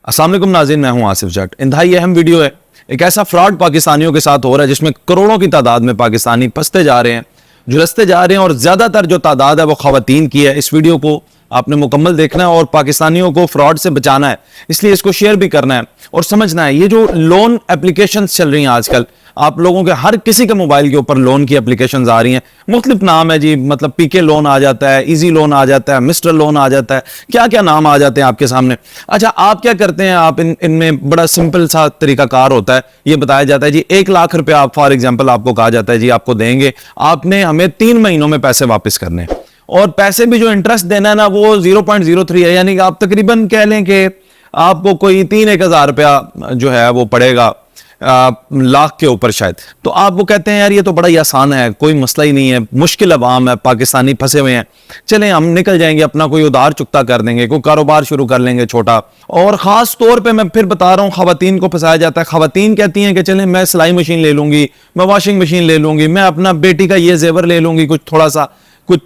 अस्सलाम वालेकुम नाज़रीन, मैं हूं आसिफ जट। इंतहाई अहम वीडियो है। एक ऐसा फ्रॉड पाकिस्तानियों के साथ हो रहा है जिसमें करोड़ों की तादाद में पाकिस्तानी फंसते जा रहे हैं, झुलसते जा रहे हैं, और ज्यादातर जो तादाद है वो खवातीन की है। इस वीडियो को आपने मुकम्मल देखना है और पाकिस्तानियों को फ्रॉड से बचाना है, इसलिए इसको शेयर भी करना है और समझना है। ये जो लोन एप्लीकेशन चल रही हैं आजकल, आप लोगों के हर किसी के मोबाइल के ऊपर लोन की एप्लीकेशंस आ रही हैं। मुख्तलिफ नाम है जी, मतलब पीके लोन आ जाता है, इजी लोन आ जाता है, मिस्टर लोन आ जाता है, क्या क्या नाम आ जाते हैं आपके सामने। अच्छा, आप क्या करते हैं? आप इनमें बड़ा सिंपल सा तरीकाकार होता है। ये बताया जाता है जी 1 लाख रुपए आप फॉर एग्जाम्पल आपको कहा जाता है जी आपको देंगे, आपने हमें 3 महीनों में पैसे वापस करने, और पैसे भी जो इंटरेस्ट देना है ना वो 0.03 है, यानी कि आप तकरीबन कह लें कि आपको कोई 3-1 हज़ार रुपया जो है वो पड़ेगा लाख के ऊपर शायद। तो आप वो कहते हैं यार ये तो बड़ा ही आसान है, कोई मसला ही नहीं है, मुश्किल अवाम है, पाकिस्तानी फंसे हुए हैं, चलें हम निकल जाएंगे, अपना कोई उधार चुकता कर देंगे, कोई कारोबार शुरू कर लेंगे छोटा। और खास तौर पे मैं फिर बता रहा हूँ, खवातीन को फंसाया जाता है। खवातीन कहती हैं कि चलें मैं सिलाई मशीन ले लूंगी, मैं वॉशिंग मशीन ले लूंगी, मैं अपना बेटी का ये जेवर ले लूंगी, कुछ थोड़ा सा कुछ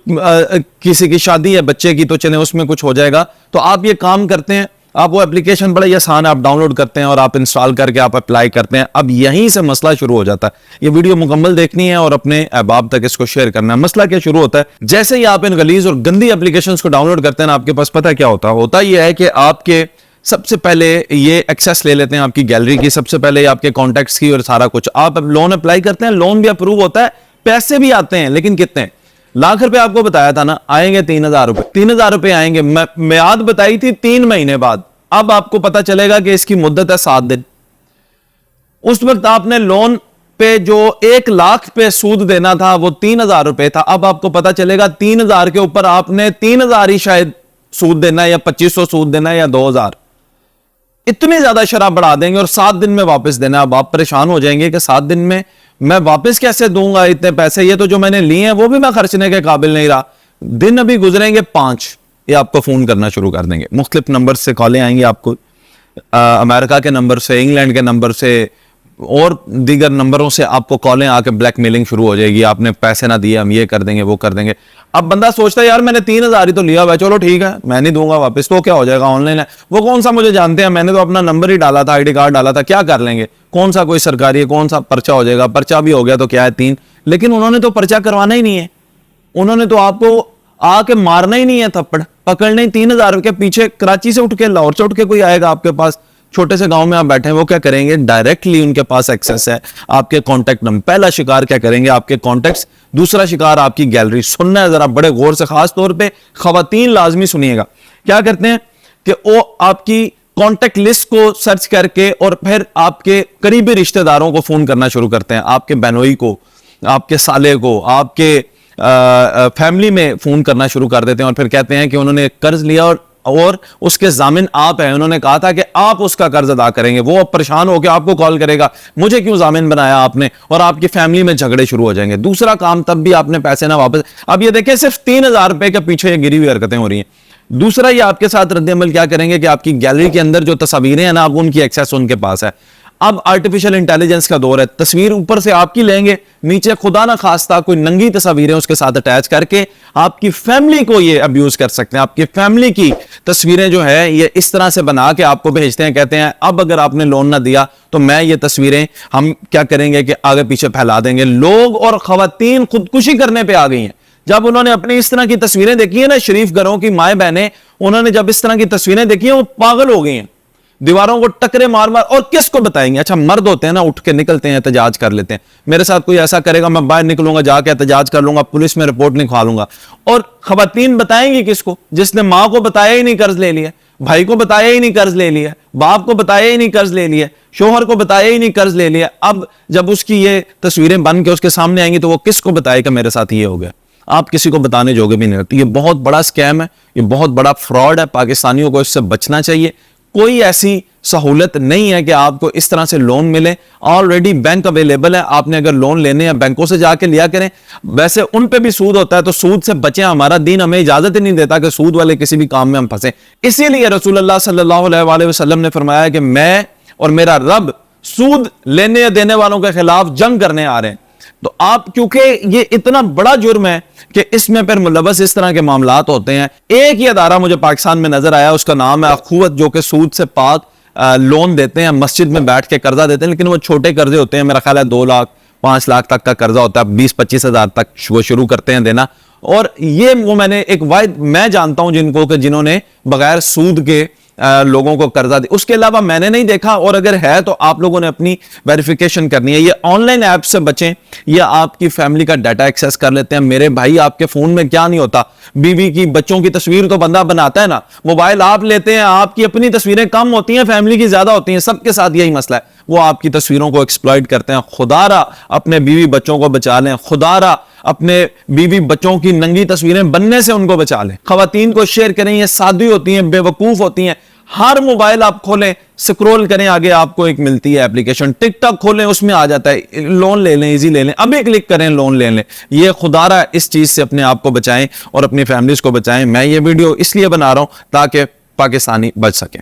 किसी की शादी है बच्चे की, तो चलें उसमें कुछ हो जाएगा। तो आप ये काम करते हैं, आप वो एप्लीकेशन बड़ा ही आसान है, आप डाउनलोड करते हैं और आप इंस्टॉल करके आप अप्लाई करते हैं। अब यहीं से मसला शुरू हो जाता है। ये वीडियो मुकम्मल देखनी है और अपने अहबाब तक इसको शेयर करना है। मसला क्या शुरू होता है, जैसे ही आप इन गलीज और गंदी एप्लीकेशंस को डाउनलोड करते हैं ना, आपके पास पता क्या होता है? यह है कि आपके सबसे पहले ये एक्सेस ले लेते हैं आपकी गैलरी की, सबसे पहले आपके कॉन्टैक्ट्स की और सारा कुछ। आप लोन अप्लाई करते हैं, लोन भी अप्रूव होता है, पैसे भी आते हैं, लेकिन कितने? लाख रुपए आपको बताया था ना, आएंगे 3,000 रुपए। 3,000 रुपए आएंगे, मियाद बताई थी 3 महीने बाद। अब आपको पता चलेगा कि इसकी मुद्दत है 7 दिन। उस वक्त आपने लोन पे जो 1 लाख पे सूद देना था वो 3,000 रुपए था। अब आपको पता चलेगा 3,000 के ऊपर आपने 3,000 ही शायद सूद देना है, या 2,500 सूद देना है, या 2,000। इतनी ज्यादा शराब बढ़ा देंगे और 7 दिन में वापस देना। अब आप परेशान हो जाएंगे कि 7 दिन में मैं वापस कैसे दूंगा इतने पैसे, ये तो जो मैंने लिए हैं वो भी मैं खर्चने के काबिल नहीं रहा। दिन अभी गुजरेंगे 5, ये आपको फोन करना शुरू कर देंगे। मुख्तलिफ नंबर से कॉलें आएंगी आपको, अमेरिका के नंबर से, इंग्लैंड के नंबर से और दीगर नंबरों से आपको कॉलें आके ब्लैकमेलिंग शुरू हो जाएगी। आपने पैसे ना दिए, हम ये कर देंगे वो कर देंगे। अब बंदा सोचता है यार मैंने 3,000 ही तो लिया हुआ, चलो ठीक है मैं नहीं दूंगा वापस, तो क्या हो जाएगा, ऑनलाइन है, वो कौन सा मुझे जानते हैं, मैंने तो अपना नंबर ही डाला था, आईडी कार्ड डाला था, क्या कर लेंगे, कौन सा कोई सरकारी है, कौन सा पर्चा हो जाएगा, पर्चा भी हो गया तो क्या है 3। लेकिन उन्होंने तो पर्चा करवाना ही नहीं है, उन्होंने तो आपको आके मारना ही नहीं है, थप्पड़ पकड़ने ही। 3,000 के पीछे कराची से उठ के, लाहौर से उठ के कोई आएगा आपके पास, छोटे से गांव में आप बैठे हैं, वो क्या करेंगे, डायरेक्टली उनके पास एक्सेस है आपके कॉन्टैक्ट नंबर। पहला शिकार क्या करेंगे, आपके कॉन्टैक्ट्स, दूसरा शिकार आपकी गैलरी। सुनना है जरा बड़े गौर से, खास तौर पे खवातीन लाजमी सुनिएगा। क्या करते हैं कि वो आपकी कॉन्टैक्ट लिस्ट को सर्च करके और फिर आपके करीबी रिश्तेदारों को फोन करना शुरू करते हैं, आपके बहनोई को, आपके साले को, आपके फैमिली में फोन करना शुरू कर देते हैं और फिर कहते हैं कि उन्होंने कर्ज लिया और उसके जामिन आप हैं, उन्होंने कहा था कि आप उसका कर्ज अदा करेंगे। वो अब परेशान होकर आपको कॉल करेगा, मुझे क्यों जामिन बनाया आपने, और आपकी फैमिली में झगड़े शुरू हो जाएंगे। दूसरा काम, तब भी आपने पैसे ना वापस। अब ये देखें सिर्फ 3,000 रुपए के पीछे ये गिरी हुई हरकतें हो रही हैं। दूसरा, ये आपके साथ रद्द-ए-अमल क्या करेंगे कि आपकी गैलरी के अंदर जो तस्वीरें हैं ना, अब उनकी एक्सेस उनके पास है। अब आर्टिफिशियल इंटेलिजेंस का दौर है, तस्वीर ऊपर से आपकी लेंगे, नीचे खुदा ना खास्ता कोई नंगी तस्वीरें उसके साथ अटैच करके आपकी फैमिली को ये अब्यूज कर सकते हैं। आपकी फैमिली की तस्वीरें जो है ये इस तरह से बना के आपको भेजते हैं, कहते हैं अब अगर आपने लोन ना दिया तो मैं ये तस्वीरें हम क्या करेंगे कि आगे पीछे फैला देंगे। लोग और खवातीन खुदकुशी करने पर आ गई हैं जब उन्होंने अपनी इस तरह की तस्वीरें देखी है ना, शरीफ घरों की माए बहनें, उन्होंने जब इस तरह की तस्वीरें देखी हैं वो पागल हो गई हैं, दीवारों को टकरे मार मार। और किसको बताएंगे? अच्छा, मर्द होते हैं ना, उठ के निकलते हैं, एहतजाज कर लेते हैं, मेरे साथ कोई ऐसा करेगा मैं बाहर निकलूंगा, जाके एहतजाज कर लूंगा, पुलिस में रिपोर्ट लिखवा लूंगा। और खवातीन बताएंगी किसको? जिसने मां को बताया ही नहीं कर्ज ले लिया, भाई को बताया ही नहीं कर्ज ले लिया, बाप को बताया ही नहीं कर्ज ले लिया, शोहर को बताया ही नहीं कर्ज ले लिया। अब जब उसकी ये तस्वीरें बन के उसके सामने आएंगी तो वो किसको बताएगा मेरे साथ ये हो गया? आप किसी को बताने जोगे भी नहीं रहते। ये बहुत बड़ा स्कैम है, ये बहुत बड़ा फ्रॉड है, पाकिस्तानियों को इससे बचना चाहिए। कोई ऐसी सहूलत नहीं है कि आपको इस तरह से लोन मिले, ऑलरेडी बैंक अवेलेबल है। आपने अगर लोन लेने हैं बैंकों से जाके लिया करें, वैसे उन पे भी सूद होता है, तो सूद से बचें। हमारा दीन हमें इजाजत ही नहीं देता कि सूद वाले किसी भी काम में हम फंसे। इसीलिए रसूलुल्लाह सल्लल्लाहु अलैहि वसल्लम ने फरमाया कि मैं और मेरा रब सूद लेने या देने वालों के खिलाफ जंग करने आ रहे हैं। तो आप, क्योंकि ये इतना बड़ा जुर्म है कि इसमें फिर मुलव्वस इस तरह के मामलात होते हैं। एक ही अदारा मुझे पाकिस्तान में नजर आया, उसका नाम है अखुवत, जो कि सूद से पाक लोन देते हैं, मस्जिद में बैठ के कर्जा देते हैं, लेकिन वो छोटे कर्जे होते हैं, मेरा ख्याल है 2 लाख 5 लाख तक का कर्जा होता है, 20-25 हज़ार तक वो शुरू करते हैं देना। और ये वो मैंने एक वाइड मैं जानता हूं जिनको कि जिन्होंने बगैर सूद के लोगों को कर्जा दे, उसके अलावा मैंने नहीं देखा। और अगर है तो आप लोगों ने अपनी वेरिफिकेशन करनी है। ये ऑनलाइन ऐप से बचें, ये आपकी फैमिली का डाटा एक्सेस कर लेते हैं। मेरे भाई आपके फोन में क्या नहीं होता, बीवी की बच्चों की तस्वीर तो बंदा बनाता है ना, मोबाइल आप लेते हैं, आपकी अपनी तस्वीरें कम होती हैं, फैमिली की ज्यादा होती हैं। सबके साथ यही मसला है, वो आपकी तस्वीरों को एक्सप्लॉइट करते हैं। खुदारा अपने बीवी बच्चों को बचा लें, खुदारा अपने बीवी बच्चों की नंगी तस्वीरें बनने से उनको बचा लें। खवातीन को शेयर करें, ये सादी होती हैं, बेवकूफ होती हैं। हर मोबाइल आप खोलें, स्क्रॉल करें, आगे आपको एक मिलती है एप्लीकेशन, टिकटॉक खोलें, उसमें आ जाता है लोन ले लें, इजी ले लें, अभी क्लिक करें लोन ले लें। ये खुदारा इस चीज से अपने आप को बचाएं और अपनी फैमिलीज को बचाएं। मैं ये वीडियो इसलिए बना रहा हूं ताकि पाकिस्तानी बच सकें।